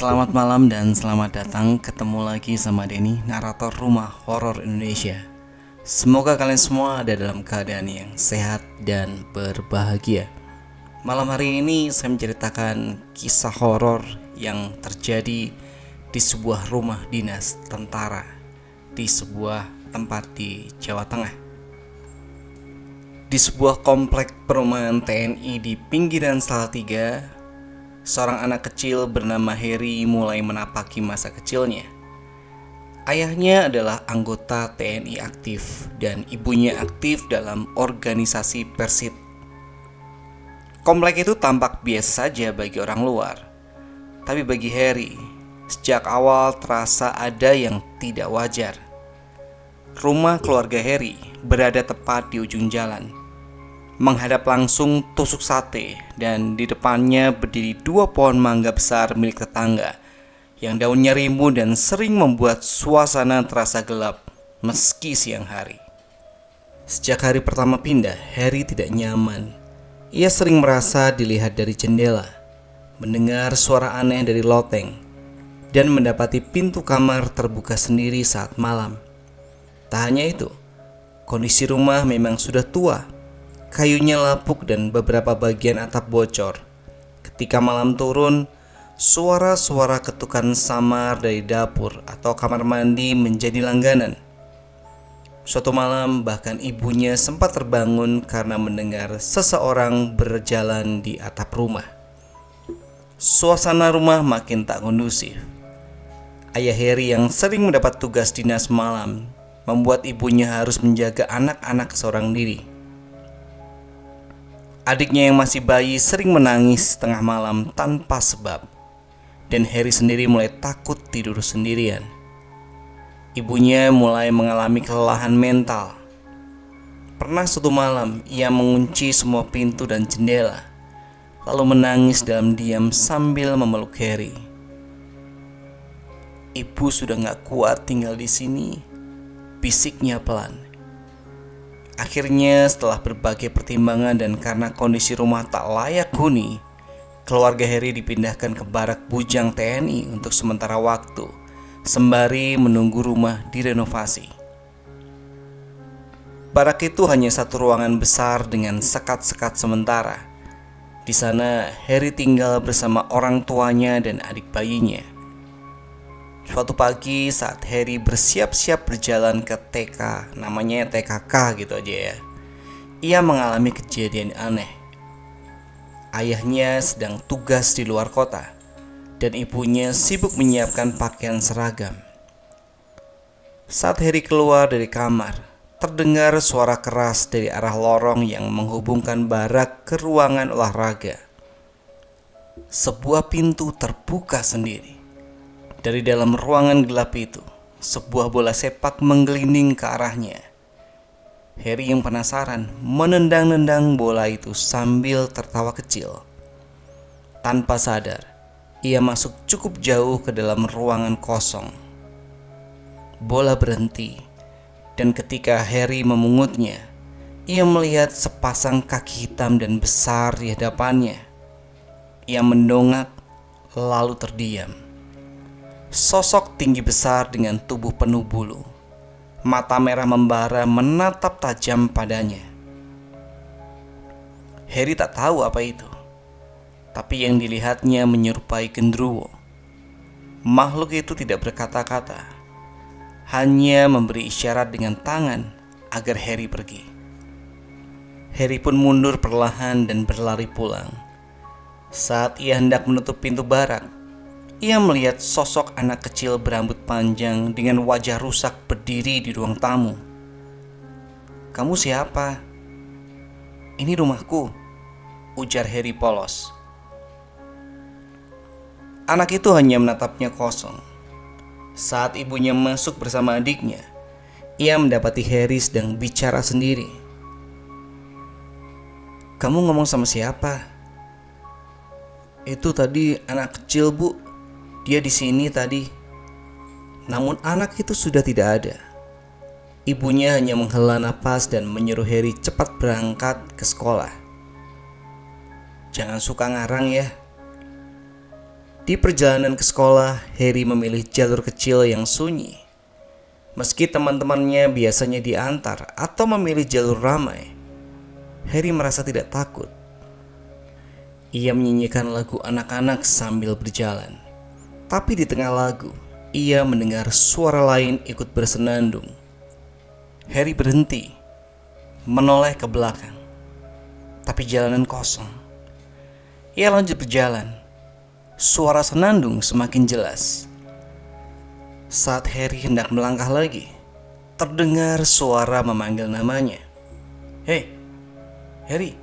Selamat malam dan selamat datang. Ketemu lagi sama Denny, narator Rumah Horor Indonesia. Semoga kalian semua ada dalam keadaan yang sehat dan berbahagia. Malam hari ini saya menceritakan kisah horor yang terjadi di sebuah rumah dinas tentara di sebuah tempat di Jawa Tengah. Di sebuah komplek perumahan TNI di pinggiran Salatiga, seorang anak kecil bernama Heri mulai menapaki masa kecilnya. Ayahnya adalah anggota TNI aktif dan ibunya aktif dalam organisasi Persit. Komplek itu tampak biasa saja bagi orang luar, tapi bagi Heri, sejak awal terasa ada yang tidak wajar. Rumah keluarga Heri berada tepat di ujung jalan, menghadap langsung tusuk sate, dan di depannya berdiri dua pohon mangga besar milik tetangga yang daunnya rimbun dan sering membuat suasana terasa gelap meski siang hari. Sejak hari pertama pindah, Heri tidak nyaman. Ia sering merasa dilihat dari jendela, mendengar suara aneh dari loteng, dan mendapati pintu kamar terbuka sendiri saat malam. Tak hanya itu, kondisi rumah memang sudah tua. Kayunya lapuk dan beberapa bagian atap bocor. Ketika malam turun, suara-suara ketukan samar dari dapur atau kamar mandi menjadi langganan. Suatu malam bahkan ibunya sempat terbangun karena mendengar seseorang berjalan di atap rumah. Suasana rumah makin tak kondusif. Ayah Heri yang sering mendapat tugas dinas malam membuat ibunya harus menjaga anak-anak seorang diri. Adiknya yang masih bayi sering menangis tengah malam tanpa sebab, dan Heri sendiri mulai takut tidur sendirian. Ibunya mulai mengalami kelelahan mental. Pernah suatu malam ia mengunci semua pintu dan jendela, lalu menangis dalam diam sambil memeluk Heri. "Ibu sudah gak kuat tinggal di sini," bisiknya pelan. Akhirnya setelah berbagai pertimbangan dan karena kondisi rumah tak layak huni, keluarga Heri dipindahkan ke barak bujang TNI untuk sementara waktu, sembari menunggu rumah direnovasi. Barak itu hanya satu ruangan besar dengan sekat-sekat sementara. Di sana Heri tinggal bersama orang tuanya dan adik bayinya. Suatu pagi saat Heri bersiap-siap berjalan ke TK, namanya TKK gitu aja ya, ia mengalami kejadian aneh. Ayahnya sedang tugas di luar kota dan ibunya sibuk menyiapkan pakaian seragam. Saat Heri keluar dari kamar, terdengar suara keras dari arah lorong yang menghubungkan barak ke ruangan olahraga. Sebuah pintu terbuka sendiri. Dari dalam ruangan gelap itu, sebuah bola sepak menggelinding ke arahnya. Heri yang penasaran menendang-nendang bola itu sambil tertawa kecil. Tanpa sadar, ia masuk cukup jauh ke dalam ruangan kosong. Bola berhenti, dan ketika Heri memungutnya, ia melihat sepasang kaki hitam dan besar di hadapannya. Ia mendongak, lalu terdiam. Sosok tinggi besar dengan tubuh penuh bulu, mata merah membara menatap tajam padanya. Heri tak tahu apa itu, tapi yang dilihatnya menyerupai genderuwo. Makhluk itu tidak berkata-kata, hanya memberi isyarat dengan tangan agar Heri pergi. Heri pun mundur perlahan dan berlari pulang. Saat ia hendak menutup pintu barak, ia melihat sosok anak kecil berambut panjang dengan wajah rusak berdiri di ruang tamu. "Kamu siapa?" "Ini rumahku," ujar Heri polos. Anak itu hanya menatapnya kosong. Saat ibunya masuk bersama adiknya, ia mendapati Heri sedang bicara sendiri. "Kamu ngomong sama siapa?" "Itu tadi anak kecil, Bu. Dia di sini tadi." Namun anak itu sudah tidak ada. Ibunya hanya menghela napas dan menyuruh Heri cepat berangkat ke sekolah. "Jangan suka ngarang ya." Di perjalanan ke sekolah, Harry memilih jalur kecil yang sunyi. Meski teman-temannya biasanya diantar atau memilih jalur ramai, Harry merasa tidak takut. Ia menyanyikan lagu anak-anak sambil berjalan. Tapi di tengah lagu, ia mendengar suara lain ikut bersenandung. Harry berhenti, menoleh ke belakang. Tapi jalanan kosong. Ia lanjut berjalan. Suara senandung semakin jelas. Saat Harry hendak melangkah lagi, terdengar suara memanggil namanya. "Hei, Harry."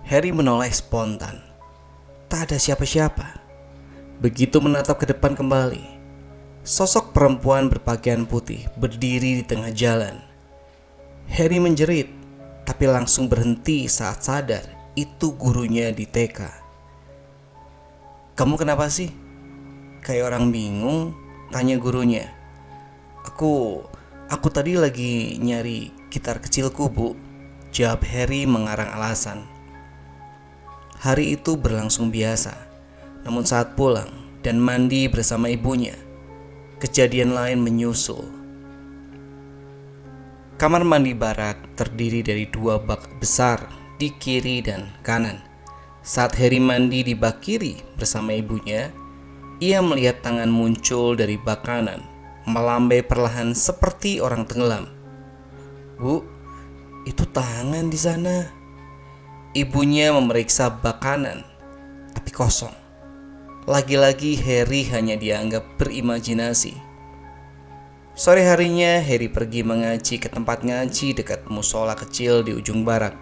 Harry menoleh spontan. Tak ada siapa-siapa. Begitu menatap ke depan kembali, sosok perempuan berpakaian putih berdiri di tengah jalan. Harry menjerit, tapi langsung berhenti saat sadar itu gurunya di TK. "Kamu kenapa sih?" Kayak orang bingung, tanya gurunya. Aku tadi lagi nyari gitar kecilku, Bu," jawab Harry mengarang alasan. Hari itu berlangsung biasa. Namun saat pulang dan mandi bersama ibunya, kejadian lain menyusul. Kamar mandi barak terdiri dari 2 bak besar di kiri dan kanan. Saat Harry mandi di bak kiri bersama ibunya, ia melihat tangan muncul dari bak kanan, melambai perlahan seperti orang tenggelam. "Bu, itu tangan di sana." Ibunya memeriksa bak kanan, tapi kosong. Lagi-lagi Harry hanya dianggap berimajinasi. Sore harinya Harry pergi mengaji ke tempat ngaji dekat musola kecil di ujung barak.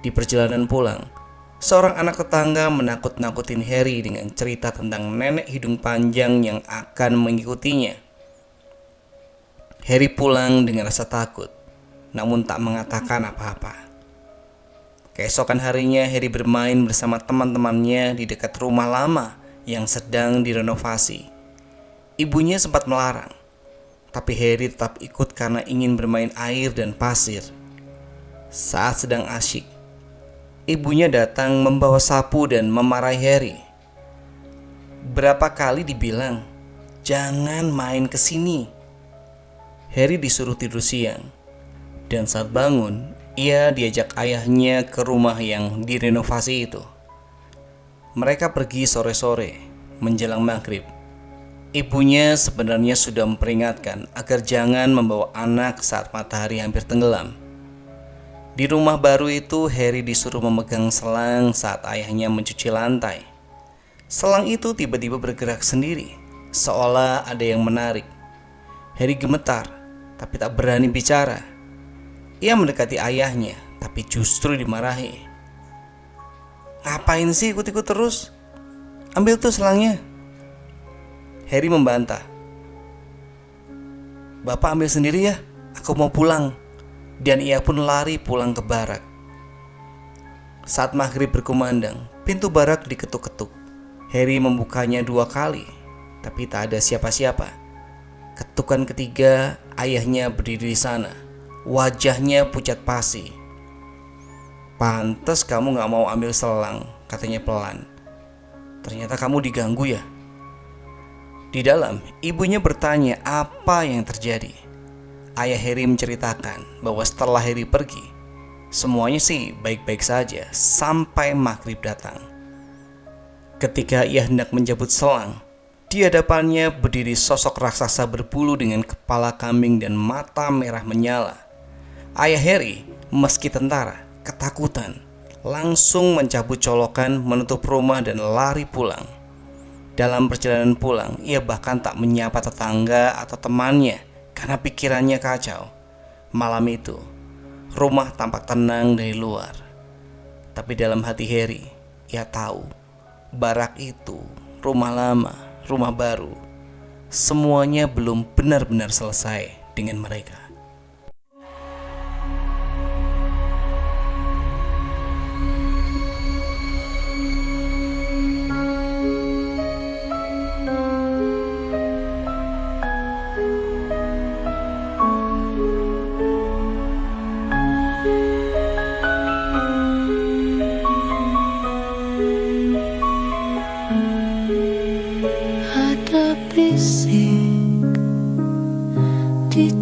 Di perjalanan pulang, seorang anak tetangga menakut-nakutin Harry dengan cerita tentang nenek hidung panjang yang akan mengikutinya. Harry pulang dengan rasa takut, namun tak mengatakan apa-apa. Keesokan harinya Harry bermain bersama teman-temannya di dekat rumah lama yang sedang direnovasi. Ibunya sempat melarang, tapi Harry tetap ikut karena ingin bermain air dan pasir. Saat sedang asyik, ibunya datang membawa sapu dan memarahi Harry. Berapa kali dibilang, "Jangan main ke sini." Harry disuruh tidur siang, dan saat bangun, ia diajak ayahnya ke rumah yang direnovasi itu. Mereka pergi sore-sore menjelang maghrib. Ibunya sebenarnya sudah memperingatkan agar jangan membawa anak saat matahari hampir tenggelam. Di rumah baru itu, Harry disuruh memegang selang saat ayahnya mencuci lantai. Selang itu tiba-tiba bergerak sendiri, seolah ada yang menarik. Harry gemetar, tapi tak berani bicara. Ia mendekati ayahnya, tapi justru dimarahi. "Ngapain sih ikut-ikut terus? Ambil tuh selangnya." Harry membantah. "Bapak ambil sendiri ya, aku mau pulang." Dan ia pun lari pulang ke barak. Saat maghrib berkumandang, pintu barak diketuk-ketuk. Harry membukanya 2 kali, tapi tak ada siapa-siapa. Ketukan ketiga, ayahnya berdiri di sana. Wajahnya pucat pasi. "Pantes kamu gak mau ambil selang," katanya pelan. "Ternyata kamu diganggu ya?" Di dalam, ibunya bertanya apa yang terjadi. Ayah Harry menceritakan bahwa setelah Harry pergi, semuanya sih baik-baik saja sampai maghrib datang. Ketika ia hendak menjemput selang, di hadapannya berdiri sosok raksasa berbulu dengan kepala kambing dan mata merah menyala. Ayah Harry, meski tentara, ketakutan, langsung mencabut colokan, menutup rumah dan lari pulang. Dalam perjalanan pulang, ia bahkan tak menyapa tetangga atau temannya karena pikirannya kacau. Malam itu, rumah tampak tenang dari luar. Tapi dalam hati Harry, ia tahu barak itu, rumah lama, rumah baru, semuanya belum benar-benar selesai dengan mereka.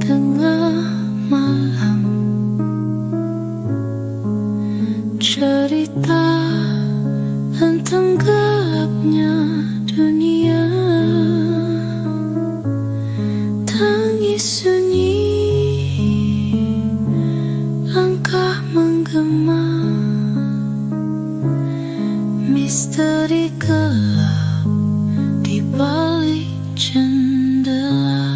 tengah malam, cerita tentang gelapnya dunia, tangis sunyi, langkah menggema, misteri gelap di balik jendela.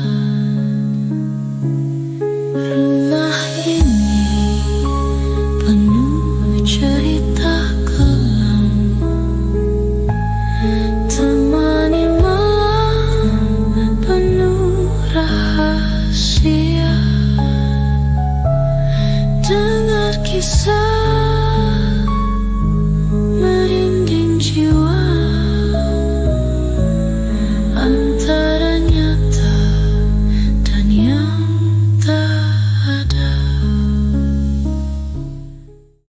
Rumah ini penuh cerita kelam, temani malam penuh rahasia. Dengar kisah